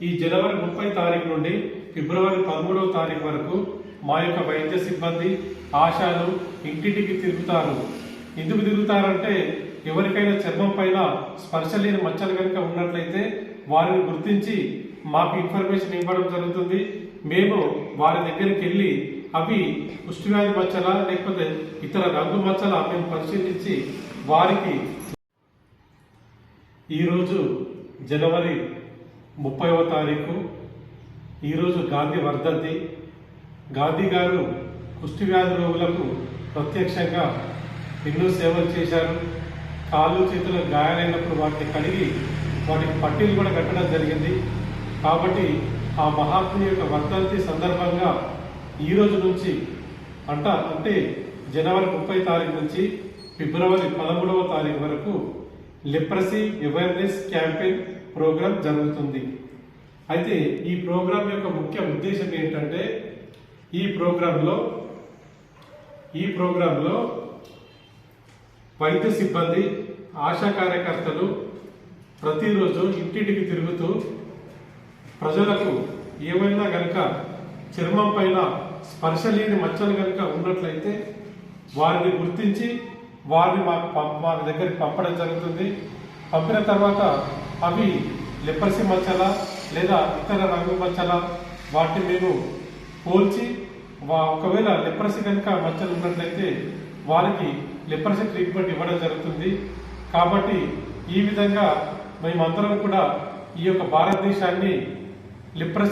ఈ జనవరి 30 తారీఖు నుండి ఫిబ్రవరి 13వ తారీఖు వరకు మా యొక్క వైద్య సిబ్బంది ఆశాలు ఇంటింటికి తిరుగుతారు. ఎందుకు తిరుగుతారంటే ఎవరికైనా చర్మం పైన స్పర్శ లేని మచ్చలు కనుక ఉన్నట్లయితే వారిని గుర్తించి మాకు ఇన్ఫర్మేషన్ ఇవ్వడం జరుగుతుంది. మేము వారి దగ్గరికి వెళ్ళి అవి కుష్ఠవ్యాధి మచ్చలా లేకపోతే ఇతర రంగు మచ్చలా మేము పరిశీలించి వారికి ఈరోజు జనవరి 30వ తారీఖు ఈరోజు గాంధీ వర్ధంతి. గాంధీ గారు కుష్ఠవ్యాధి రోగులకు ప్రత్యక్షంగా ఎన్నో సేవలు చేశారు. కాళ్ళు చేతులు గాయాలైనప్పుడు వాటిని కడిగి వాటికి పట్టీలు కూడా కట్టడం జరిగింది. కాబట్టి ఆ మహాత్ముని యొక్క వర్ధంతి సందర్భంగా ఈరోజు నుంచి అంటే జనవరి 30 తారీఖు నుంచి ఫిబ్రవరి 13వ తారీఖు వరకు లెప్రసీ అవేర్నెస్ క్యాంపెయిన్ ప్రోగ్రాం జరుగుతుంది. అయితే ఈ ప్రోగ్రాం యొక్క ముఖ్య ఉద్దేశం ఏంటంటే ఈ ప్రోగ్రాంలో వైద్య సిబ్బంది ఆశా కార్యకర్తలు ప్రతిరోజు ఇంటింటికి తిరుగుతూ ప్రజలకు ఏమైనా కనుక చర్మం పైన స్పర్శ లేని మచ్చలు కనుక ఉన్నట్లయితే వారిని గుర్తించి వారిని మా దగ్గరికి పంపడం జరుగుతుంది. పంపిన తర్వాత అవి లెప్రసీ మచ్చలా లేదా ఇతర రంగు మచ్చలా వాటిని మేము పోల్చి ఒకవేళ లెప్రసీ కనుక మచ్చలు ఉన్నట్లయితే వారికి లెప్రసీ ట్రీట్మెంట్ ఇవ్వడం జరుగుతుంది. కాబట్టి ఈ విధంగా మేమందరం కూడా ఈ యొక్క భారతదేశాన్ని లెప్రసీ